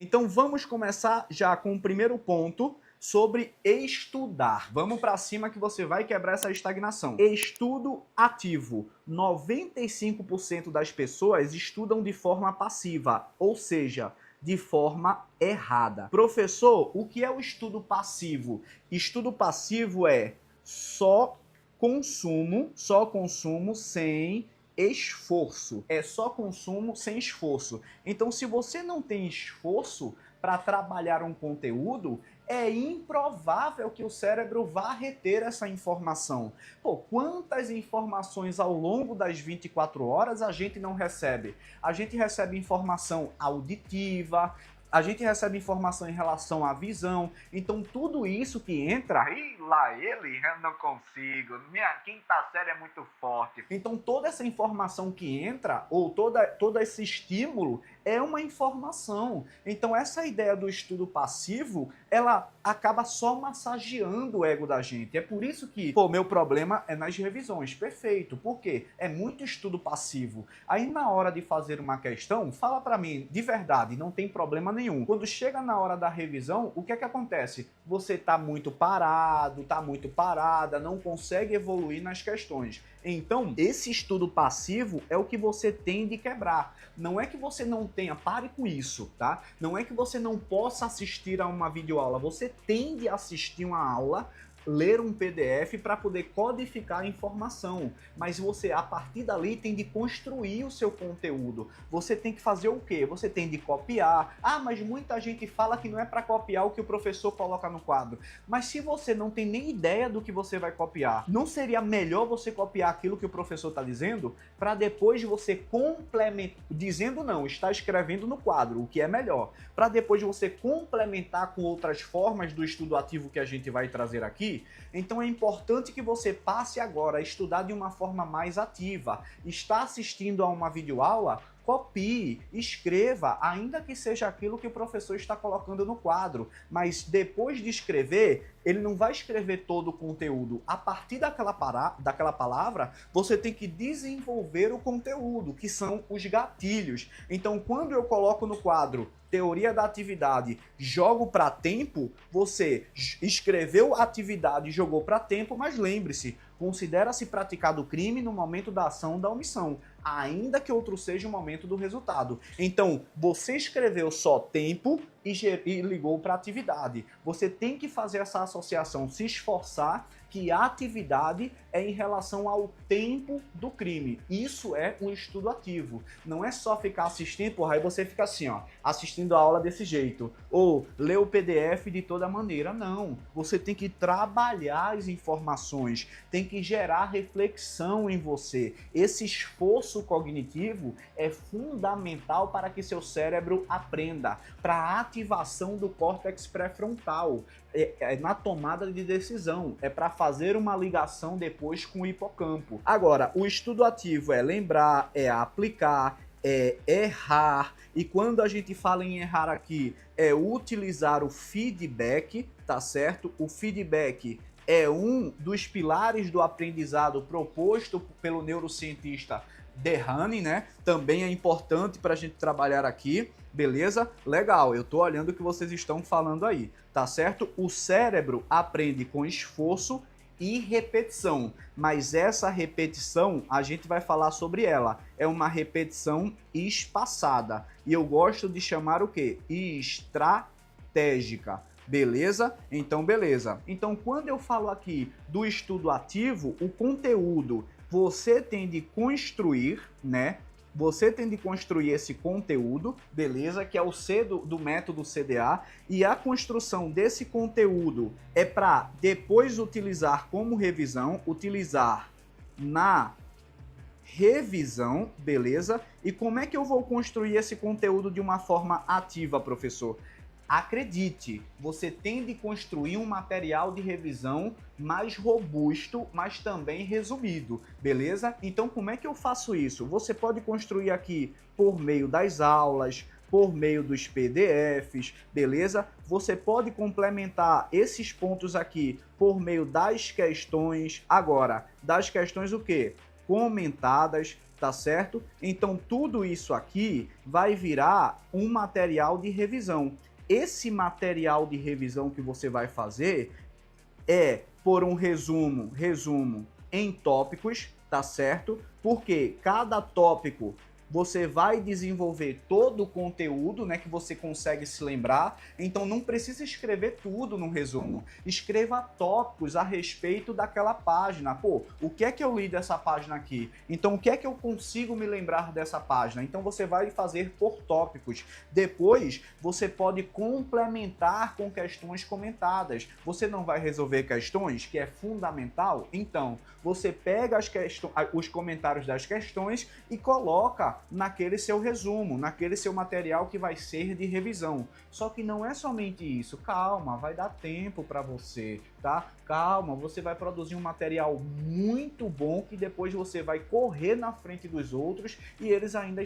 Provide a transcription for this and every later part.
Então vamos começar já com o primeiro ponto sobre estudar. Vamos para cima que você vai quebrar essa estagnação. Estudo ativo. 95% das pessoas estudam de forma passiva, ou seja, de forma errada. Professor, o que é o estudo passivo? Estudo passivo é só consumo sem esforço. É só consumo sem esforço. Então, se você não tem esforço para trabalhar um conteúdo, é improvável que o cérebro vá reter essa informação. Pô, quantas informações ao longo das 24 horas a gente não recebe? A gente recebe informação auditiva, a gente recebe informação em relação à visão, então tudo isso que entra, Ih, lá ele, eu não consigo. Minha quinta série é muito forte. então toda essa informação que entra, ou todo esse estímulo, é uma informação. Então essa ideia do estudo passivo, ela acaba só massageando o ego da gente. É por isso que, pô, meu problema é nas revisões. Perfeito. Por quê? É muito estudo passivo. Aí na hora de fazer uma questão, fala pra mim, de verdade, não tem problema nenhum. Quando chega na hora da revisão, o que é que acontece? Você tá muito parado, tá muito parada, não consegue evoluir nas questões. Então, esse estudo passivo é o que você tem de quebrar. Não é que você não tenha, pare com isso, tá? Não é que você não possa assistir a uma videoaula, você tem de assistir uma aula, ler um PDF para poder codificar a informação, mas você a partir dali tem de construir o seu conteúdo. Você tem que fazer o quê? Você tem de copiar. Ah, mas muita gente fala que não é para copiar o que o professor coloca no quadro. Mas se você não tem nem ideia do que você vai copiar, não seria melhor você copiar aquilo que o professor está dizendo para depois você complementar, dizendo não, está escrevendo no quadro, o que é melhor, para depois você complementar com outras formas do estudo ativo que a gente vai trazer aqui. Então é importante que você passe agora a estudar de uma forma mais ativa. Está assistindo a uma videoaula? Copie, escreva, ainda que seja aquilo que o professor está colocando no quadro, mas depois de escrever, ele não vai escrever todo o conteúdo. A partir daquela palavra, você tem que desenvolver o conteúdo, que são os gatilhos. Então, quando eu coloco no quadro teoria da atividade, jogo para tempo, você escreveu atividade e jogou para tempo, mas lembre-se, considera-se praticado o crime no momento da ação da omissão, ainda que outro seja o momento do resultado. Então, você escreveu só tempo e ligou para atividade. Você tem que fazer essa associação, se esforçar que a atividade é em relação ao tempo do crime. Isso é um estudo ativo. Não é só ficar assistindo, porra, aí você fica assim, ó, assistindo a aula desse jeito, ou ler o PDF de toda maneira. Não. Você tem que trabalhar as informações, tem que gerar reflexão em você. Esse esforço cognitivo é fundamental para que seu cérebro aprenda, para a ativação do córtex pré-frontal, na tomada de decisão, é para fazer uma ligação depois com o hipocampo. Agora, o estudo ativo é lembrar, é aplicar, é errar, e quando a gente fala em errar aqui, é utilizar o feedback, tá certo? O feedback é um dos pilares do aprendizado proposto pelo neurocientista Derrani, né? Também é importante para a gente trabalhar aqui, beleza? Legal, eu tô olhando o que vocês estão falando aí, tá certo? O cérebro aprende com esforço e repetição, mas essa repetição, a gente vai falar sobre ela, é uma repetição espaçada, e eu gosto de chamar o quê? Estratégica. Beleza? Então, beleza. Então, quando eu falo aqui do estudo ativo, o conteúdo você tem de construir, né? Você tem de construir esse conteúdo, beleza? Que é o C do método CDA. E a construção desse conteúdo é para depois utilizar como revisão, utilizar na revisão, beleza? E como é que eu vou construir esse conteúdo de uma forma ativa, professor? Acredite, você tem de construir um material de revisão mais robusto, mas também resumido, beleza? Então, como é que eu faço isso? Você pode construir aqui por meio das aulas, por meio dos PDFs, beleza? Você pode complementar esses pontos aqui por meio das questões. Agora, das questões o quê? comentadas, tá certo? Então tudo isso aqui vai virar um material de revisão. Esse material de revisão que você vai fazer é por um resumo em tópicos, tá certo? Porque cada tópico você vai desenvolver todo o conteúdo, né, que você consegue se lembrar. Então não precisa escrever tudo no resumo. Escreva tópicos a respeito daquela página. Pô, o que é que eu li dessa página aqui? Então o que é que eu consigo me lembrar dessa página? Então você vai fazer por tópicos. Depois você pode complementar com questões comentadas. Você não vai resolver questões, que é fundamental? Então você pega os comentários das questões e coloca naquele seu resumo, naquele seu material que vai ser de revisão. Só que não é somente isso. Calma, vai dar tempo para você, tá? Calma, você vai produzir um material muito bom que depois você vai correr na frente dos outros e eles ainda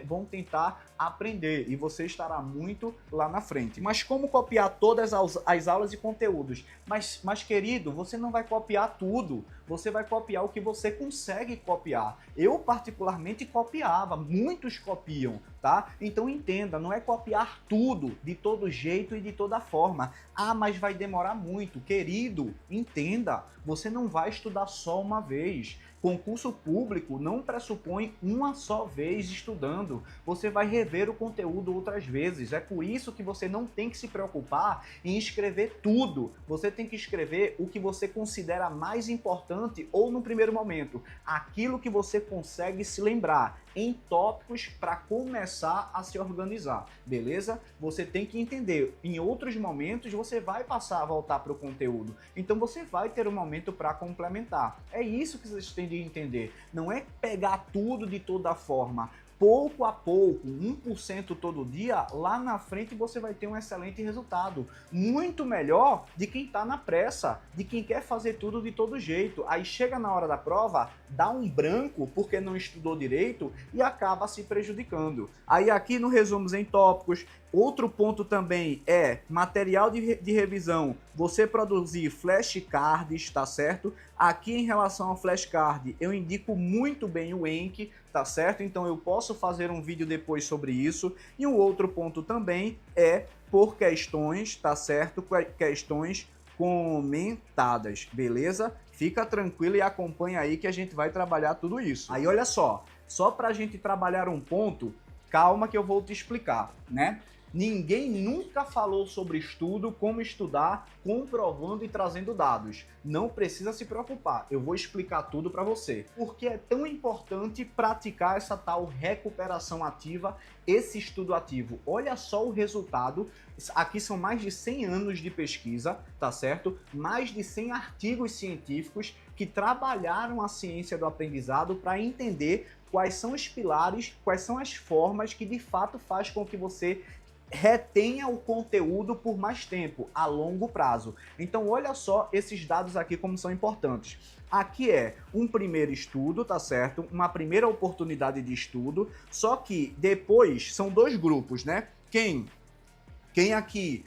vão tentar aprender e você estará muito lá na frente. Mas como copiar todas as aulas e conteúdos? Mas querido, você não vai copiar tudo. Você vai copiar o que você consegue copiar. Eu particularmente copiava, muitos copiam, tá? Então entenda, não é copiar tudo de todo jeito e de toda forma. Ah, mas vai demorar muito. Querido, entenda, você não vai estudar só uma vez. Concurso público não pressupõe uma só vez estudando. Você vai rever o conteúdo outras vezes. É por isso que você não tem que se preocupar em escrever tudo. Você tem que escrever o que você considera mais importante ou no primeiro momento, aquilo que você consegue se lembrar em tópicos para começar a se organizar, beleza? Você tem que entender, em outros momentos você vai passar a voltar para o conteúdo, então você vai ter um momento para complementar. É isso que vocês têm de entender, não é pegar tudo de toda forma. Pouco a pouco, 1% todo dia, lá na frente você vai ter um excelente resultado. Muito melhor de quem está na pressa, de quem quer fazer tudo de todo jeito. Aí chega na hora da prova, dá um branco porque não estudou direito e acaba se prejudicando. Aí aqui no Resumos em Tópicos, outro ponto também é material de revisão. Você produzir flashcards, tá certo? Aqui em relação ao flashcard, eu indico muito bem o Enki, tá certo? Então eu posso fazer um vídeo depois sobre isso. E um outro ponto também é por questões, tá certo? Questões comentadas, beleza? Fica tranquilo e acompanha aí que a gente vai trabalhar tudo isso. Aí olha só pra gente trabalhar um ponto, calma que eu vou te explicar, né? Ninguém nunca falou sobre estudo, como estudar, comprovando e trazendo dados. Não precisa se preocupar, eu vou explicar tudo para você. Porque é tão importante praticar essa tal recuperação ativa, esse estudo ativo. Olha só o resultado, aqui são mais de 100 anos de pesquisa, tá certo? Mais de 100 artigos científicos que trabalharam a ciência do aprendizado para entender quais são os pilares, quais são as formas que de fato faz com que você retenha o conteúdo por mais tempo, a longo prazo. Então olha só esses dados aqui como são importantes. Aqui é um primeiro estudo, tá certo? Uma primeira oportunidade de estudo, só que depois são dois grupos, né? Quem aqui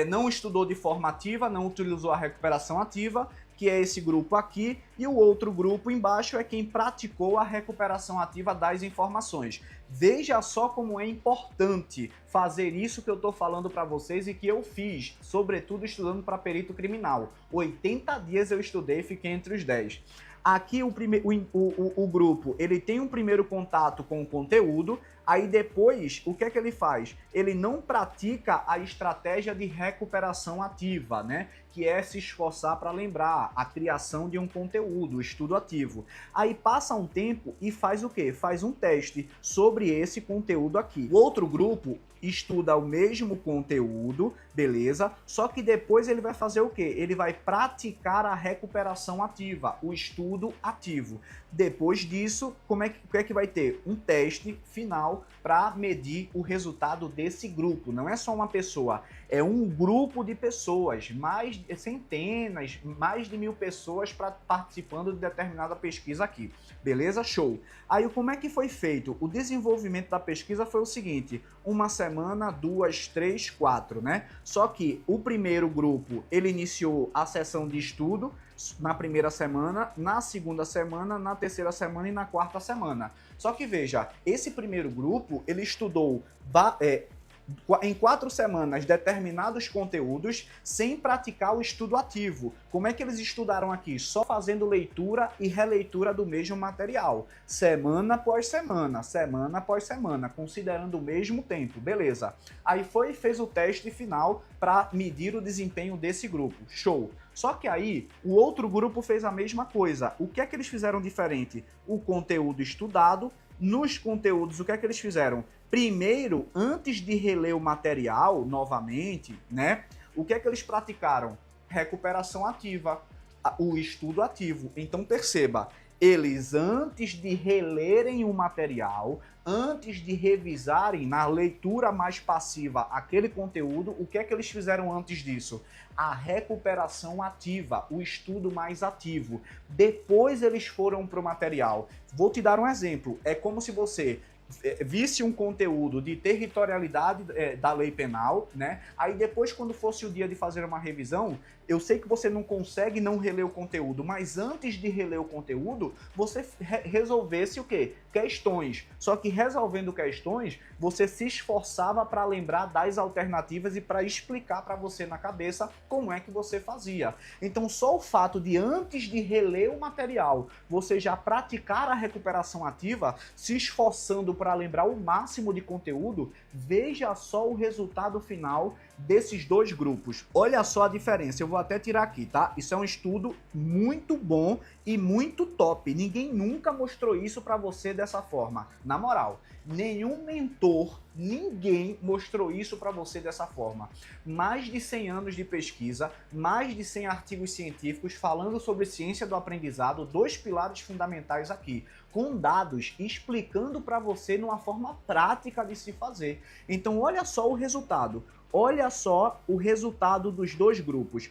não estudou de forma ativa, não utilizou a recuperação ativa, que é esse grupo aqui, e o outro grupo embaixo é quem praticou a recuperação ativa das informações. Veja só como é importante fazer isso que eu estou falando para vocês e que eu fiz, sobretudo estudando para perito criminal. 80 dias eu estudei e fiquei entre os 10. Aqui o grupo, ele tem um primeiro contato com o conteúdo, aí depois, o que é que ele faz? Ele não pratica a estratégia de recuperação ativa, né? Que é se esforçar para lembrar a criação de um conteúdo, o estudo ativo. Aí passa um tempo e faz o quê? Faz um teste sobre esse conteúdo aqui. O outro grupo estuda o mesmo conteúdo, beleza? Só que depois ele vai fazer o quê? Ele vai praticar a recuperação ativa, o estudo ativo. Depois disso, o que é que vai ter? Um teste final para medir o resultado desse grupo. Não é só uma pessoa, é um grupo de pessoas, centenas, mais de 1000 pessoas participando de determinada pesquisa aqui. Beleza? Show. Aí como é que foi feito? O desenvolvimento da pesquisa foi o seguinte: uma semana, 2, 3, 4, né? Só que o primeiro grupo, ele iniciou a sessão de estudo na primeira semana, na segunda semana, na terceira semana e na quarta semana. Só que veja, esse primeiro grupo, ele estudou em 4 semanas determinados conteúdos sem praticar o estudo ativo. Como é que eles estudaram aqui? Só fazendo leitura e releitura do mesmo material, semana após semana, considerando o mesmo tempo, beleza. Aí foi e fez o teste final para medir o desempenho desse grupo, show. Só que aí o outro grupo fez a mesma coisa. O que é que eles fizeram diferente? O conteúdo estudado. Nos conteúdos, o que é que eles fizeram? Primeiro, antes de reler o material novamente, né? O que é que eles praticaram? Recuperação ativa, o estudo ativo. Então perceba, eles antes de relerem o material, antes de revisarem na leitura mais passiva aquele conteúdo, o que é que eles fizeram antes disso? A recuperação ativa, o estudo mais ativo. Depois eles foram para o material. Vou te dar um exemplo. É como se você visse um conteúdo de territorialidade da lei penal, né? Aí depois, quando fosse o dia de fazer uma revisão, eu sei que você não consegue não reler o conteúdo, mas antes de reler o conteúdo, você resolvesse o quê? Questões. Só que resolvendo questões, você se esforçava para lembrar das alternativas e para explicar para você na cabeça como é que você fazia. Então, só o fato de antes de reler o material, você já praticar a recuperação ativa, se esforçando para lembrar o máximo de conteúdo, veja só o resultado final desses dois grupos. Olha só a diferença, eu vou até tirar aqui, tá? Isso é um estudo muito bom e muito top. Ninguém nunca mostrou isso para você dessa forma. Na moral, nenhum mentor, ninguém mostrou isso para você dessa forma. Mais de 100 anos de pesquisa, mais de 100 artigos científicos falando sobre ciência do aprendizado, 2 pilares fundamentais aqui, com dados explicando para você numa forma prática de se fazer. Então olha só o resultado. Olha só o resultado dos dois grupos.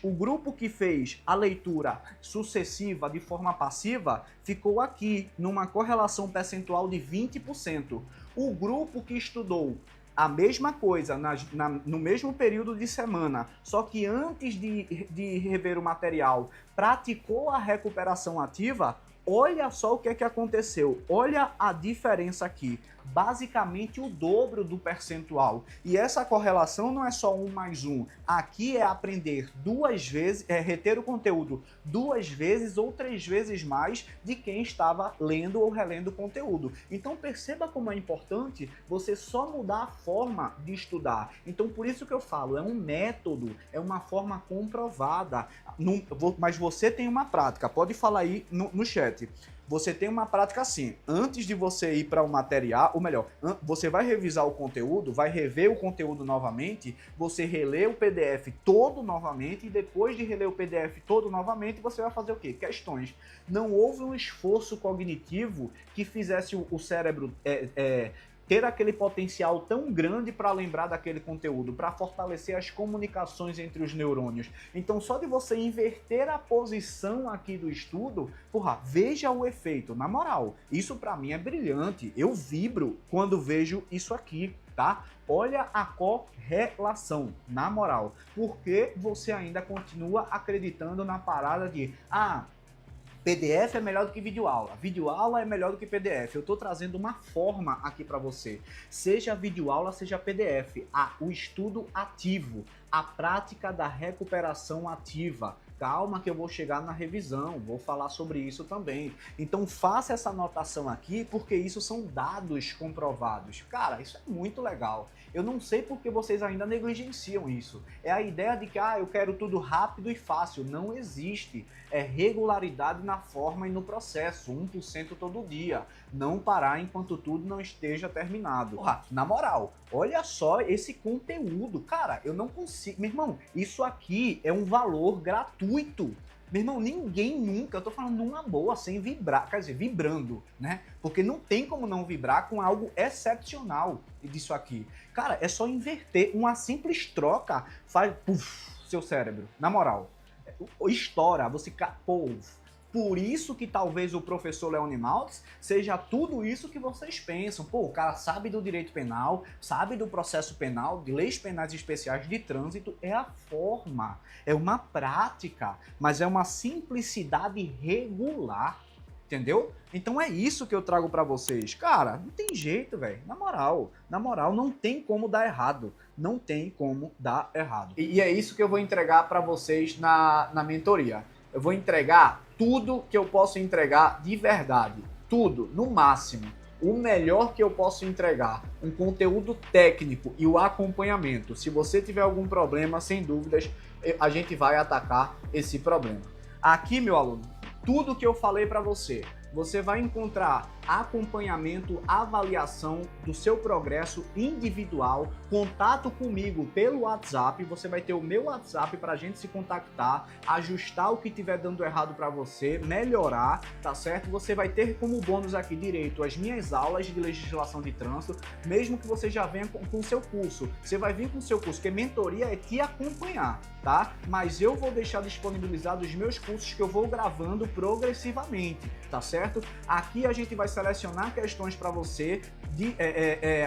O grupo que fez a leitura sucessiva de forma passiva ficou aqui numa correlação percentual de 20%. O grupo que estudou a mesma coisa no mesmo período de semana, só que antes de rever o material, praticou a recuperação ativa. Olha só o que é que aconteceu, olha a diferença aqui, basicamente o dobro do percentual. E essa correlação não é só 1 mais 1, aqui é aprender 2 vezes, reter o conteúdo 2 vezes ou 3 vezes mais de quem estava lendo ou relendo o conteúdo. Então perceba como é importante você só mudar a forma de estudar. Então por isso que eu falo, é um método, é uma forma comprovada, mas você tem uma prática, pode falar aí no chat. Você tem uma prática assim, antes de você ir para o material, ou melhor, você vai revisar o conteúdo, vai rever o conteúdo novamente, você relê o PDF todo novamente e depois de reler o PDF todo novamente, você vai fazer o quê? Questões. Não houve um esforço cognitivo que fizesse o cérebro ter aquele potencial tão grande para lembrar daquele conteúdo, para fortalecer as comunicações entre os neurônios. Então, só de você inverter a posição aqui do estudo, porra, veja o efeito. Na moral, isso para mim é brilhante. Eu vibro quando vejo isso aqui, tá? Olha a correlação, na moral. Por que você ainda continua acreditando na parada de PDF é melhor do que videoaula, videoaula é melhor do que PDF. Eu estou trazendo uma forma aqui para você. Seja videoaula, seja PDF. O estudo ativo, a prática da recuperação ativa. Calma que eu vou chegar na revisão, vou falar sobre isso também. Então faça essa anotação aqui, porque isso são dados comprovados. Cara, isso é muito legal. Eu não sei porque vocês ainda negligenciam isso. É a ideia de que eu quero tudo rápido e fácil. Não existe. É regularidade na forma e no processo. 1% todo dia. Não parar enquanto tudo não esteja terminado. Porra, na moral, olha só esse conteúdo. Cara, eu não consigo... Meu irmão, isso aqui é um valor gratuito. Meu irmão, ninguém nunca, eu tô falando numa boa, sem vibrar, quer dizer, vibrando, né? Porque não tem como não vibrar com algo excepcional disso aqui. Cara, é só inverter, uma simples troca faz, puf, seu cérebro, na moral. Estoura, você, pô, Por isso que talvez o professor Leone Maltz seja tudo isso que vocês pensam. Pô, o cara sabe do direito penal, sabe do processo penal, de leis penais especiais de trânsito. É a forma, é uma prática, mas é uma simplicidade regular. Entendeu? Então é isso que eu trago pra vocês. Cara, não tem jeito, velho. Na moral, não tem como dar errado. Não tem como dar errado. E é isso que eu vou entregar pra vocês na mentoria. Eu vou entregar tudo que eu posso entregar de verdade. Tudo, no máximo. O melhor que eu posso entregar. Um conteúdo técnico e o acompanhamento. Se você tiver algum problema, sem dúvidas, a gente vai atacar esse problema. Aqui, meu aluno, tudo que eu falei para você vai encontrar acompanhamento, avaliação do seu progresso individual, contato comigo pelo WhatsApp. Você vai ter o meu WhatsApp para a gente se contactar, ajustar o que estiver dando errado para você, melhorar, tá certo? Você vai ter como bônus aqui direito às minhas aulas de legislação de trânsito, mesmo que você já venha com o seu curso. Você vai vir com o seu curso, porque mentoria é te acompanhar, tá? Mas eu vou deixar disponibilizado os meus cursos que eu vou gravando progressivamente, tá certo? Aqui a gente vai selecionar questões para você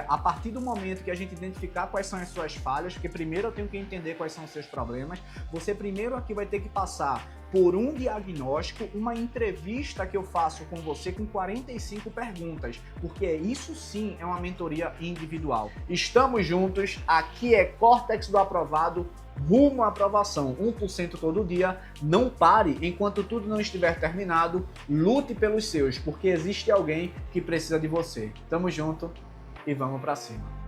a partir do momento que a gente identificar quais são as suas falhas, porque primeiro eu tenho que entender quais são os seus problemas. Você primeiro aqui vai ter que passar por um diagnóstico, uma entrevista que eu faço com você com 45 perguntas, porque isso sim é uma mentoria individual. Estamos juntos, aqui é Córtex do Aprovado, rumo à aprovação, 1% todo dia. Não pare enquanto tudo não estiver terminado, lute pelos seus, porque existe alguém que precisa de você. Tamo junto e vamos pra cima.